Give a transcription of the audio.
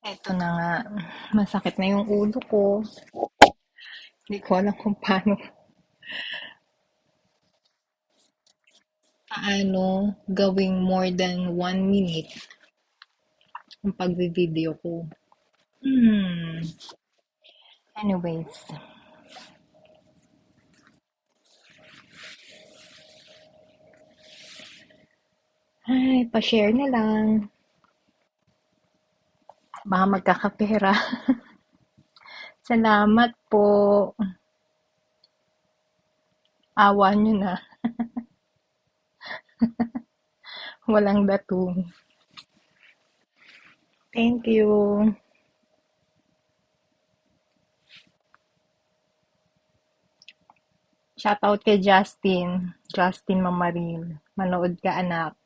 Eto na nga, masakit na yung ulo ko. Hindi ko alam kung paano gawing more than 1 minute ang pagvi-video ko. Hmm. Anyways, ay, pa-share na lang. Baka magkakapera. Salamat po. Awa nyo na. Walang datung. Thank you. Shoutout kay Justin. Justin Mamaril. Manood ka, anak.